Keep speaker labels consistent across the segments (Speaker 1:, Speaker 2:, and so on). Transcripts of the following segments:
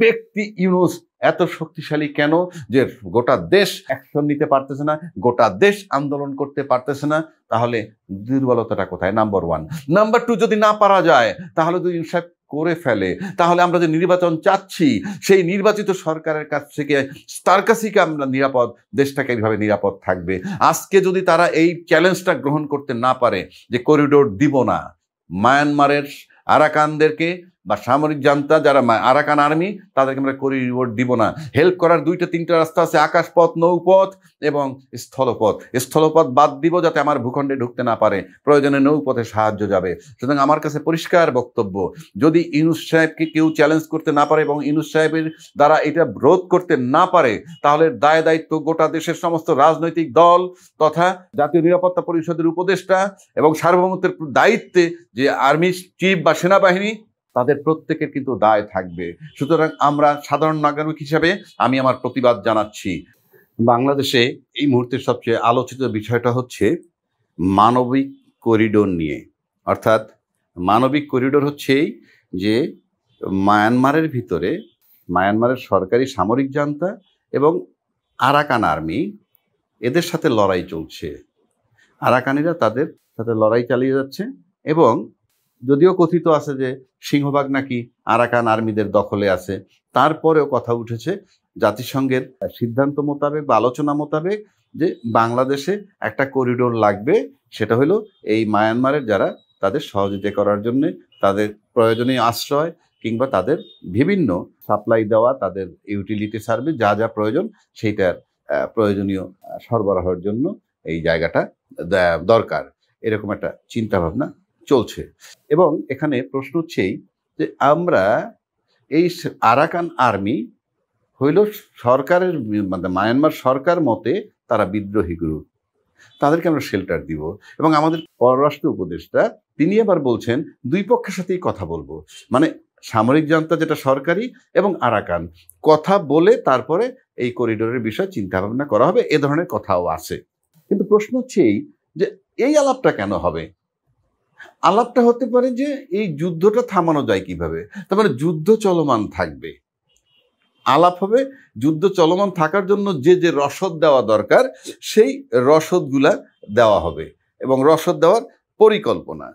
Speaker 1: ব্যক্তি ইউনূস এত শক্তিশালী কেন যে গোটা দেশ অ্যাকশন নিতে পারতেছে না, গোটা দেশ আন্দোলন করতে পারতেছে না? তাহলে দুর্বলতাটা কোথায়? Number one. নাম্বার টু, যদি না পারা যায় তাহলে যদি ইনসাফ করে ফেলে, তাহলে আমরা যে নির্বাচন চাচ্ছি সেই নির্বাচিত সরকারের কাছ থেকে, তার কাছেই কি আমরা নিরাপদ, দেশটাকে এইভাবে নিরাপদ থাকবে? আজকে যদি তারা এই চ্যালেঞ্জটা গ্রহণ করতে না পারে যে করিডোর দিব না, মায়ানমারের আরাকানদেরকে বা সামরিক জান্তা যারা আরাকান আর্মি, তাদেরকে আমরা করিডোর দিব না। হেল্প করার দুইটা তিনটা রাস্তা আছে, আকাশপথ, নৌপথ এবং স্থলপথ। স্থলপথ বাদ দিব যাতে আমার ভূখণ্ডে ঢুকতে না পারে, প্রয়োজনে নৌপথে সাহায্য যাবে। সুতরাং আমার কাছে পরিষ্কার বক্তব্য, যদি ইউনূস সাহেবকে কেউ চ্যালেঞ্জ করতে না পারে এবং ইউনূস সাহেবের দ্বারা এটা রোধ করতে না পারে, তাহলে দায় দায়িত্ব গোটা দেশের সমস্ত রাজনৈতিক দল তথা জাতীয় নিরাপত্তা পরিষদের উপদেষ্টা এবং সার্বভৌমত্বের দায়িত্বে যে আর্মি চিফ বা সেনাবাহিনী, তাদের প্রত্যেকের কিন্তু দায় থাকবে। সুতরাং আমরা সাধারণ নাগরিক হিসাবে আমি আমার প্রতিবাদ জানাচ্ছি। বাংলাদেশে এই মুহূর্তে সবচেয়ে আলোচিত বিষয়টা হচ্ছে মানবিক করিডোর নিয়ে। অর্থাৎ মানবিক করিডোর হচ্ছে যে মায়ানমারের ভিতরে মায়ানমারের সরকারি সামরিক জান্তা এবং আরাকান আর্মি, এদের সাথে লড়াই চলছে। আরাকানিরা তাদের সাথে লড়াই চালিয়ে যাচ্ছে এবং যদিও কথিত আছে যে সিংহভাগ নাকি আরাকান আর্মিদের দখলে আছে, তারপরেও কথা উঠেছে জাতিসংঘের সিদ্ধান্ত মোতাবেক বা আলোচনা মোতাবেক যে বাংলাদেশে একটা করিডোর লাগবে। সেটা হলো এই মায়ানমারের যারা তাদের সহযোগিতা করার জন্য, তাদের প্রয়োজনীয় আশ্রয় কিংবা তাদের বিভিন্ন সাপ্লাই দেওয়া, তাদের ইউটিলিটি সার্ভিস যা যা প্রয়োজন সেইটার প্রয়োজনীয় সরবরাহের জন্য এই জায়গাটা দরকার, এরকম একটা চিন্তাভাবনা চলছে। এবং এখানে প্রশ্ন হচ্ছেই যে আমরা এই আরাকান আর্মি হইল সরকারের, মানে মায়ানমার সরকার মতে তারা বিদ্রোহী গ্রুপ, তাদেরকে আমরা শেল্টার দিব। এবং আমাদের পররাষ্ট্র উপদেষ্টা তিনি আবার বলছেন দুই পক্ষের সাথেই কথা বলবো, মানে সামরিক জান্তা যেটা সরকারি এবং আরাকান, কথা বলে তারপরে এই করিডোরের বিষয়ে চিন্তা ভাবনা করা হবে, এ ধরনের কথাও আছে। কিন্তু প্রশ্ন হচ্ছে যে এই আলাপটা কেন হবে? আলাপটা হতে পারে যে এই যুদ্ধটা থামানো যায় কিভাবে, তার মানে যুদ্ধ চলমান থাকবে, আলাপ হবে যুদ্ধ চলমান থাকার জন্য যে যে রসদ দেওয়া দরকার সেই রসদগুলা দেওয়া হবে এবং রসদ দেওয়ার পরিকল্পনা।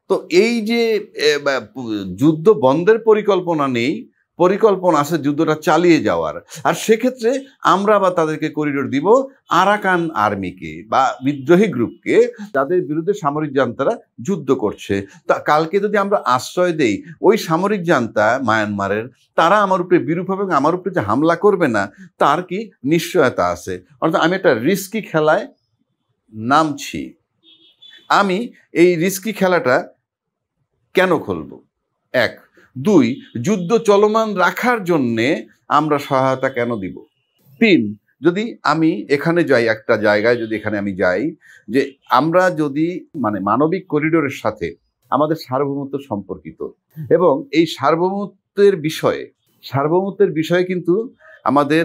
Speaker 1: তো এই যে যুদ্ধ বন্ধের পরিকল্পনা নেই, পরিকল্পনা আছে যুদ্ধটা চালিয়ে যাওয়ার। আর সেক্ষেত্রে আমরা আবার তাদেরকে করিডোর দিব আরাকান আর্মিকে বা বিদ্রোহী গ্রুপকে, যাদের বিরুদ্ধে সামরিক জান্তারা যুদ্ধ করছে। তা কালকে যদি আমরা আশ্রয় দেই ওই সামরিক জান্তা মায়ানমারের, তারা আমার উপরে বিরূপ হবে এবং আমার উপরে যে হামলা করবে না তার কি নিশ্চয়তা আছে? অর্থাৎ আমি একটা রিস্কি খেলায় নামছি। আমি এই রিস্কি খেলাটা কেন খেলবো? এক। দুই, যুদ্ধ চলমান রাখার জন্যে আমরা সহায়তা কেন দিব? তিন, যদি আমি এখানে যাই, একটা জায়গায় যদি এখানে আমি যাই যে আমরা যদি মানে মানবিক করিডোরের সাথে আমাদের সার্বভৌমত্ব সম্পর্কিত, এবং এই সার্বভৌমত্বের বিষয়ে কিন্তু আমাদের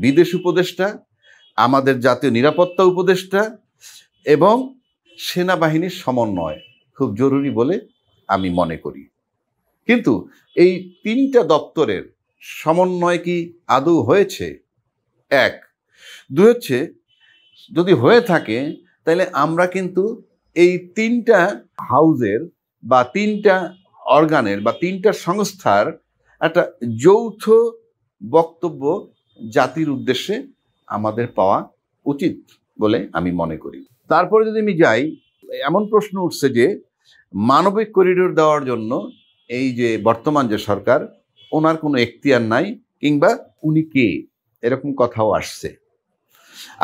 Speaker 1: বিদেশ উপদেষ্টা, আমাদের জাতীয় নিরাপত্তা উপদেষ্টা এবং সেনাবাহিনীর সমন্বয় খুব জরুরি বলে আমি মনে করি। কিন্তু এই তিনটা দপ্তরের সমন্বয় কি আদৌ হয়েছে? এক। দুই হচ্ছে, যদি হয়ে থাকে তাহলে আমরা কিন্তু এই তিনটা হাউজের বা তিনটা অর্গানের বা তিনটা সংস্থার একটা যৌথ বক্তব্য জাতির উদ্দেশ্যে আমাদের পাওয়া উচিত বলে আমি মনে করি। তারপরে যদি আমি যাই, এমন প্রশ্ন উঠছে যে মানবিক করিডোর দেওয়ার জন্য এই যে বর্তমান যে সরকার, ওনার কোনো এখতিয়ার নাই কিংবা উনি কে, এরকম কথাও আসছে।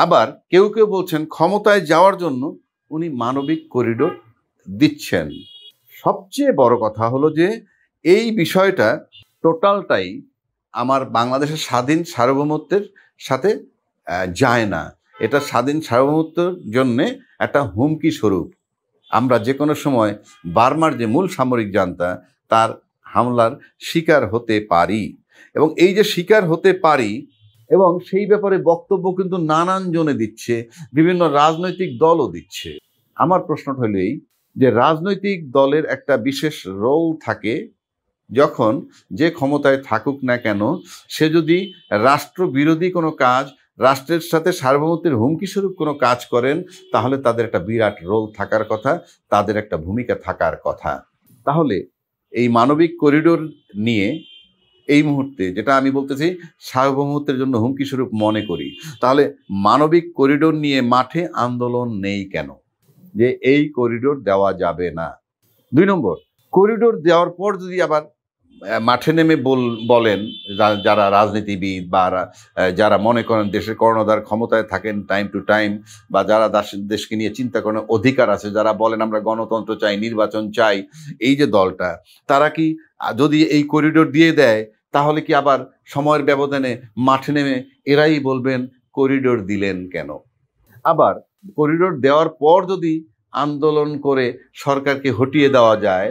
Speaker 1: আবার কেউ কেউ বলছেন ক্ষমতায় যাওয়ার জন্য উনি মানবিক করিডোর দিচ্ছেন। সবচেয়ে বড় কথা হলো যে এই বিষয়টা টোটালটাই আমার বাংলাদেশের স্বাধীন সার্বভৌমত্বের সাথে যায় না। এটা স্বাধীন সার্বভৌমত্বের জন্যে একটা হুমকি স্বরূপ। আমরা যে কোনো সময় বার্মার যে মূল সামরিক জান্তা তার হামলার শিকার হতে পারি, এবং এই যে শিকার হতে পারি এবং সেই ব্যাপারে বক্তব্য কিন্তু নানান জনে দিচ্ছে, বিভিন্ন রাজনৈতিক দলও দিচ্ছে। আমার প্রশ্নটা হলো এই যে রাজনৈতিক দলের একটা বিশেষ রোল থাকে যখন যে ক্ষমতায় থাকুক না কেন, সে যদি রাষ্ট্রবিরোধী কোনো কাজ, রাষ্ট্রের সাথে সার্বভৌমত্বের হুমকি স্বরূপ কোনো কাজ করেন, তাহলে তাদের একটা বিরাট রোল থাকার কথা, তাদের একটা ভূমিকা থাকার কথা। তাহলে এই মানবিক করিডোর নিয়ে এই মুহূর্তে যেটা আমি বলতেছি সার্বভৌমত্বের জন্য হুমকি স্বরূপ মনে করি, তাহলে মানবিক করিডোর নিয়ে মাঠে আন্দোলন নেই কেন, যে এই করিডোর দেওয়া যাবে না। 2 নম্বর, করিডোর দেওয়ার পর যদি আবার মাঠে নেমে বলেন যারা রাজনীতিবিদ বা যারা মনে করেন দেশের কর্ণধার ক্ষমতায় থাকেন টাইম টু টাইম, বা যারা দেশকে নিয়ে চিন্তা করেন অধিকার আছে, যারা বলেন আমরা গণতন্ত্র চাই, নির্বাচন চাই, এই যে দলটা, তারা কি যদি এই করিডোর দিয়ে দেয়, তাহলে কি আবার সময়ের ব্যবধানে মাঠে নেমে এরাই বলবেন করিডোর দিলেন কেন? আবার করিডোর দেওয়ার পর যদি আন্দোলন করে সরকারকে হটিয়ে দেওয়া যায়,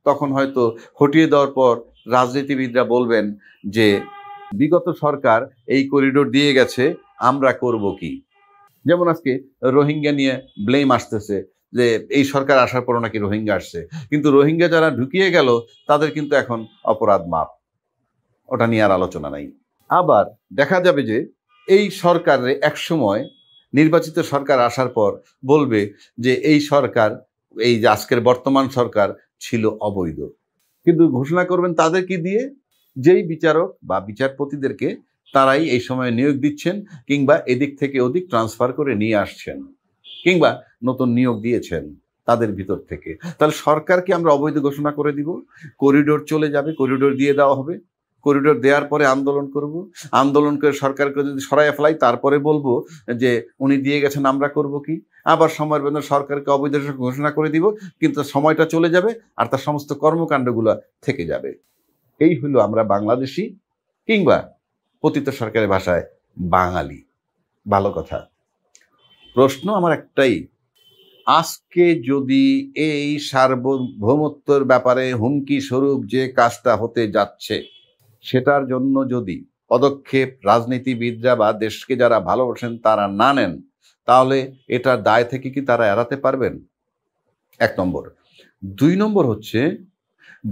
Speaker 1: তখন হয়তো হটিয়ে দেওয়ার পর রাজনীতিবিদরা বলবেন যে বিগত সরকার এই করিডোর দিয়ে গেছে, আমরা করব কি? যেমন আজকে রোহিঙ্গা নিয়ে ব্লেম আসতেছে যে এই সরকার আসার পর নাকি রোহিঙ্গা আসছে, কিন্তু রোহিঙ্গা যারা ঢুকিয়ে গেল তাদের কিন্তু এখন অপরাধ মাপ, ওটা নিয়ে আর আলোচনা নাই। আবার দেখা যাবে যে এই সরকারের একসময় নির্বাচিত সরকার আসার পর বলবে যে এই সরকার, এই যে আজকের বর্তমান সরকার ছিল অবৈধ, কিন্তু ঘোষণা করবেন তাদের কি দিয়ে? যেই বিচারক বা বিচারপতিদেরকে তারাই এই সময় নিয়োগ দিচ্ছেন, কিংবা এদিক থেকে ওদিক ট্রান্সফার করে নিয়ে আসছেন, কিংবা নতুন নিয়োগ দিয়েছেন তাদের ভিতর থেকে। তাহলে সরকারকে আমরা অবৈধ ঘোষণা করে দিব, করিডোর চলে যাবে, করিডোর দিয়ে দেওয়া হবে, করিডোর দেওয়ার পরে আন্দোলন করব, আন্দোলন করে সরকারকে যদি সরাইয়া ফেলাই, তারপরে বলবো যে উনি দিয়ে গেছেন আমরা করব কি? আবার সময়ের মধ্যে সরকারকে অবৈধ ঘোষণা করে দিব, কিন্তু সময়টা চলে যাবে আর তার সমস্ত কর্মকাণ্ডগুলো থেকে যাবে। এই হলো আমরা বাংলাদেশি, কিংবা পতিত সরকারের ভাষায় বাঙালি। ভালো কথা। প্রশ্ন আমার একটাই, আজকে যদি এই সার্বভৌমত্বর ব্যাপারে হুমকি স্বরূপ যে কাজটা হতে যাচ্ছে, সেটার জন্য যদি পদক্ষেপ রাজনীতিবিদরা বা দেশকে যারা ভালোবাসেন তারা না নেন, তাহলে এটার দায় থেকে কি তারা এড়াতে পারবেন? 1 নম্বর। 2 নম্বর হচ্ছে,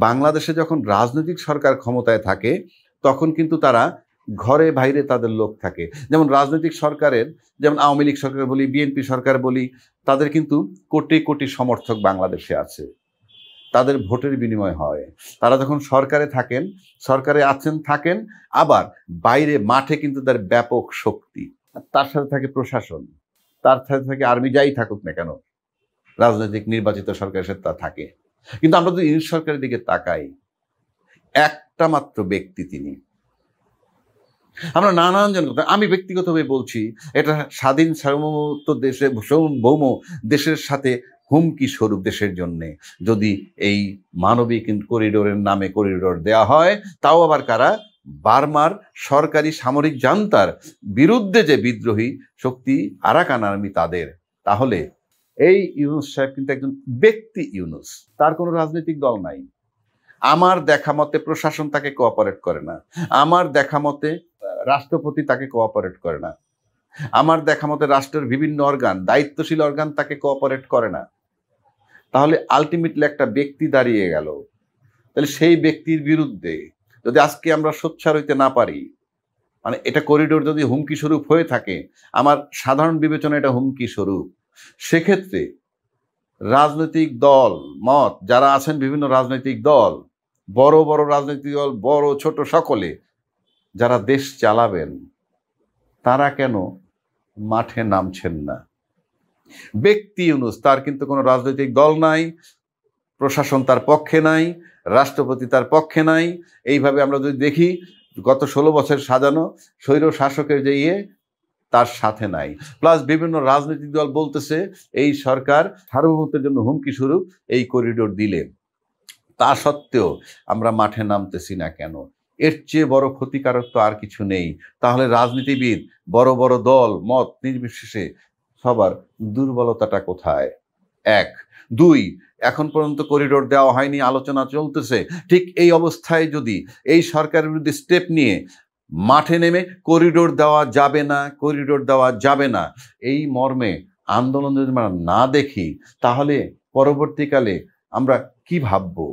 Speaker 1: বাংলাদেশে যখন রাজনৈতিক সরকার ক্ষমতায় থাকে, তখন কিন্তু তারা ঘরে বাইরে তাদের লোক থাকে। যেমন রাজনৈতিক সরকারের, যেমন আওয়ামী লীগ সরকার বলি, বিএনপি সরকার বলি, তাদের কিন্তু কোটি কোটি সমর্থক বাংলাদেশে আছে, তাদের ভোটের বিনিময় হয়। তারা যখন সরকারে থাকেন, সরকারে আছেন থাকেন, আবার বাইরে মাঠে কিন্তু তার ব্যাপক শক্তি, তার সাথে থাকে প্রশাসন, তার সাথে থাকে আর্মি, যাই থাকুক না কেন, রাজনৈতিক নির্বাচিত সরকারের সাথে তা থাকে। কিন্তু আমরা যদি ইউনিট সরকারের দিকে তাকাই, একটা মাত্র ব্যক্তি তিনি। আমরা নানান জন কথা, আমি ব্যক্তিগতভাবে বলছি, এটা স্বাধীন সার্বভৌমত্ব দেশে, সার্বভৌম দেশের সাথে হুমকি স্বরূপ দেশের জন্যে যদি এই মানবিক করিডোরের নামে করিডোর দেওয়া হয়, তাও আবার কারা? বার্মার সরকারি সামরিক জান্তার বিরুদ্ধে যে বিদ্রোহী শক্তি আরাকান আর্মি তাদের। তাহলে এই ইউনূস সাহেব কিন্তু একজন ব্যক্তি ইউনূস, তার কোনো রাজনৈতিক দল নাই। আমার দেখা মতে প্রশাসন তাকে কোঅপারেট করে না, আমার দেখা মতে রাষ্ট্রপতি তাকে কোঅপারেট করে না, আমার দেখা মতে রাষ্ট্রের বিভিন্ন অর্গান, দায়িত্বশীল অর্গান তাকে কোঅপারেট করে না। তাহলে আলটিমেটলি একটা ব্যক্তি দাঁড়িয়ে গেল। তাহলে সেই ব্যক্তির বিরুদ্ধে যদি আজকে আমরা সোচ্চার হইতে না পারি, মানে এটা করিডোর যদি হুমকি স্বরূপ হয়ে থাকে, আমার সাধারণ বিবেচনা এটা হুমকি স্বরূপ, সেক্ষেত্রে রাজনৈতিক দল মত যারা আছেন, বিভিন্ন রাজনৈতিক দল, বড় বড় রাজনৈতিক দল, বড় ছোট সকলে যারা দেশ চালাবেন, তারা কেন মাঠে নামছেন না? ব্যক্তি ইউনূস, তার কিন্তু কোনো রাজনৈতিক দল নাই, প্রশাসন তার পক্ষে নাই, রাষ্ট্রপতি তার পক্ষে নাই। এইভাবে আমরা যদি দেখি, গত 16 বছর সাজানো স্বৈর শাসকের যে তার সাথে নাই। প্লাস বিভিন্ন রাজনৈতিক দল বলতেছে এই সরকার সার্বভৌমত্বের জন্য হুমকি স্বরূপ এই করিডোর দিলেন। তা সত্ত্বেও আমরা মাঠে নামতেছি না কেন? এর চেয়ে বড় ক্ষতিকারক তো আর কিছু নেই। তাহলে রাজনীতিবিদ, বড় বড় দল মত নির্বিশেষে সবার দুর্বলতাটা কোথায়? 1। 2, এখন পর্যন্ত করিডোর দেওয়া হয়নি, আলোচনা চলতেছে। ঠিক এই অবস্থায় যদি এই সরকারের বিরুদ্ধে স্টেপ নিয়ে মাঠে নেমে করিডোর দেওয়া যাবে না, করিডোর দেওয়া যাবে না, এই মর্মে আন্দোলন যদি আমরা না দেখি, তাহলে পরবর্তীকালে আমরা কি ভাববো?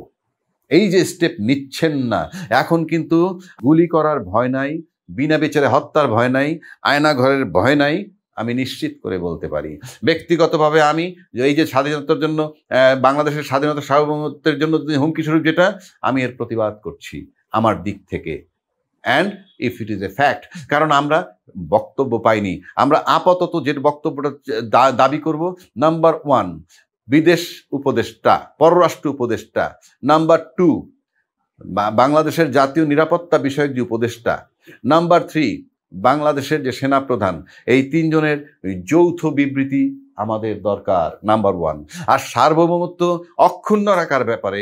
Speaker 1: এই যে স্টেপ নিচ্ছেন না, এখন কিন্তু গুলি করার ভয় নাই, বিনা বিচারে হত্যার ভয় নাই, আয়না ঘরের ভয় নাই। আমি নিশ্চিত করে বলতে পারি ব্যক্তিগতভাবে আমি এই যে স্বাধীনতার জন্য বাংলাদেশের স্বাধীনতা সার্বভৌমত্বের জন্য হুমকি স্বরূপ যেটা, আমি এর প্রতিবাদ করছি আমার দিক থেকে। And if it is a fact, কারণ আমরা বক্তব্য পাইনি। আমরা আপাতত যে বক্তব্যটা দাবি করব, নাম্বার 1 বিদেশ উপদেষ্টা, পররাষ্ট্র উপদেষ্টা, নাম্বার 2 বাংলাদেশের জাতীয় নিরাপত্তা বিষয়ক যে উপদেষ্টা, নাম্বার 3 বাংলাদেশের যে সেনাপ্রধান, এই 3 জনের যৌথ বিবৃতি আমাদের দরকার, নাম্বার 1। আর সার্বভৌমত্ব অক্ষুণ্ণ রাখার ব্যাপারে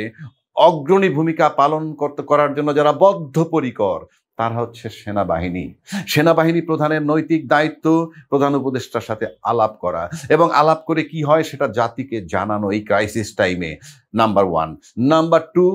Speaker 1: অগ্রণী ভূমিকা পালন করার জন্য যারা বদ্ধপরিকর, তারা হচ্ছে সেনাবাহিনী। সেনাবাহিনী প্রধানের নৈতিক দায়িত্ব প্রধান উপদেষ্টার সাথে আলাপ করা, এবং আলাপ করে কি হয় সেটা জাতিকে জানানো এই ক্রাইসিস টাইমে, নাম্বার 1। নাম্বার 2,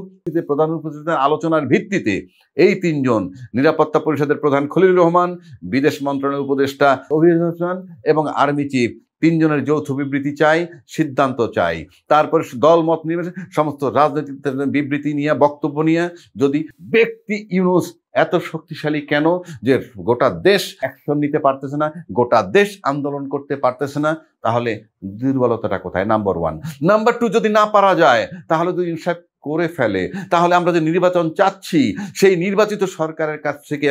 Speaker 1: প্রধান উপদেষ্টার আলোচনার ভিত্তিতে এই 3 জন, নিরাপত্তা পরিষদের প্রধান খলিলুর রহমান, বিদেশ মন্ত্রণালয়ের উপদেষ্টা অভিজিৎ হোসেন এবং আর্মি চিফ, 3 জনের যৌথ বিবৃতি চাই, সিদ্ধান্ত চাই। তারপর দল মত নির্বিশেষে সমস্ত রাজনৈতিক বিবৃতি নিয়ে, বক্তব্য নিয়ে, যদি ব্যক্তি ইউনূস এত শক্তিশালী কেন যে গোটা দেশ অ্যাকশন নিতে পারতেছে না, গোটা দেশ আন্দোলন করতে পারতেছে না, তাহলে দুর্বলতাটা কোথায়? নাম্বার 1। নাম্বার 2, যদি না পারা যায় তাহলে যদি ইনসাফ করে ফেলে, তাহলে আমরা যে নির্বাচন চাচ্ছি সেই নির্বাচিত সরকারের কাছ থেকে,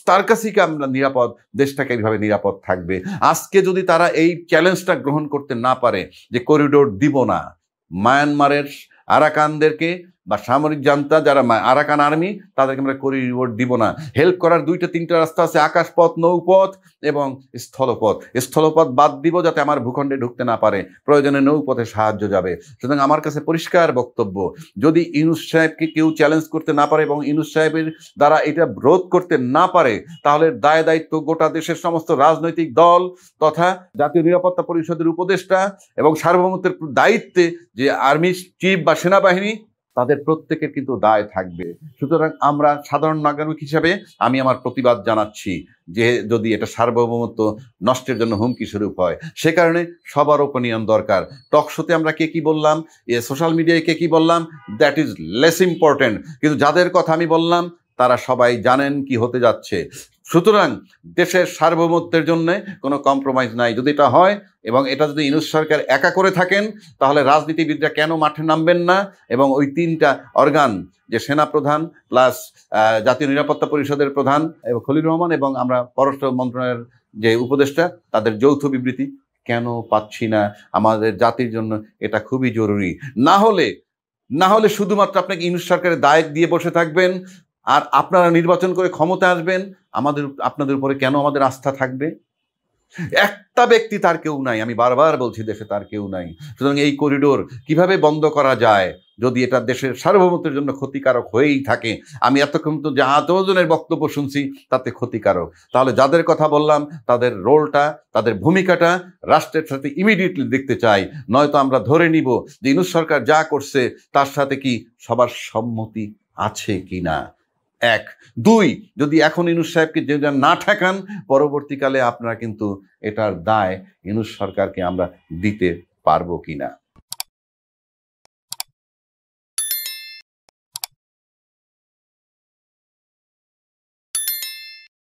Speaker 1: তার কাছেই আমরা নিরাপদ, দেশটাকে এইভাবে নিরাপদ থাকবে। আজকে যদি তারা এই চ্যালেঞ্জটা গ্রহণ করতে না পারে যে করিডোর দিব না, মায়ানমারের আরাকানদেরকে বা সামরিক জান্তা যারা আরাকান আর্মি, তাদেরকে আমরা করিডোর দিব না। হেল্প করার 2-3টা রাস্তা আছে, আকাশপথ, নৌপথ এবং স্থলপথ। স্থলপথ বাদ দিব যাতে আমার ভূখণ্ডে ঢুকতে না পারে, প্রয়োজনে নৌপথে সাহায্য যাবে। সুতরাং আমার কাছে পরিষ্কার বক্তব্য, যদি ইউনূস সাহেবকে কেউ চ্যালেঞ্জ করতে না পারে এবং ইউনূস সাহেবের দ্বারা এটা রোধ করতে না পারে, তাহলে দায় দায়িত্ব গোটা দেশের সমস্ত রাজনৈতিক দল তথা জাতীয় নিরাপত্তা পরিষদের উপদেষ্টা এবং সার্বভৌমত্বের দায়িত্বে যে আর্মি চিফ বা সেনাবাহিনী, তাদের প্রত্যেকের কিন্তু দায় থাকবে। সুতরাং আমরা সাধারণ নাগরিক হিসাবে আমি আমার প্রতিবাদ জানাচ্ছি যে যদি এটা সার্বভৌমত্ব নষ্টের জন্য হুমকি স্বরূপ হয়। সে কারণে সবার ওপিনিয়ন দরকার। টকশোতে আমরা কে কি বললাম, সোশ্যাল মিডিয়ায় কে কি বললাম, দ্যাট ইজ লেস ইম্পর্টেন্ট, কিন্তু যাদের কথা আমি বললাম তারা সবাই জানেন কি হতে যাচ্ছে। সুতরাং দেশের সার্বভৌমত্বের জন্য কোনো কম্প্রোমাইজ নাই। যদি এটা হয় এবং এটা যদি ইউনূস সরকার একা করে থাকেন, তাহলে রাজনীতিবিদরা কেন মাঠে নামবেন না? এবং ওই 3টা অর্গান, যে সেনাপ্রধান প্লাস জাতীয় নিরাপত্তা পরিষদের প্রধান এবং খলিলুর রহমান এবং আমরা পররাষ্ট্র মন্ত্রণালয়ের যে উপদেষ্টা, তাদের যৌথ বিবৃতি কেন পাচ্ছি না? আমাদের জাতির জন্য এটা খুবই জরুরি। না হলে শুধুমাত্র আপনাকে ইউনূস সরকারের দায় দিয়ে বসে থাকবেন, আর আপনারা নির্বাচন করে ক্ষমতা আসবেন, আপনাদের উপরে কেন আমাদের আস্থা থাকবে? একটা ব্যক্তি, তার কেউ নাই, আমি বারবার বলছি দেশে তার কেউ নাই। সুতরাং এই করিডোর কিভাবে বন্ধ করা যায় যদি এটা দেশের সার্বভৌমত্বের জন্য ক্ষতিকারক হয়েই থাকে? আমি এতক্ষণ তো যতজনের বক্তব্য শুনছি তাতে ক্ষতিকারক, তাহলে যাদের কথা বললাম তাদের রোলটা, তাদের ভূমিকাটা রাষ্ট্রের সাথে ইমিডিয়েটলি দেখতে চাই। নয়তো আমরা ধরে নিব যে ইউনূস সরকার যা করছে তার সাথে কি সবার সম্মতি আছে কিনা। 1, 2, যদি এখন ইউনূস সাহেবকে যে না ঠেকান, পরবর্তীকালে আপনারা কিন্তু এটার দায় ইউনূস সরকারকে আমরা দিতে পারবো কিনা।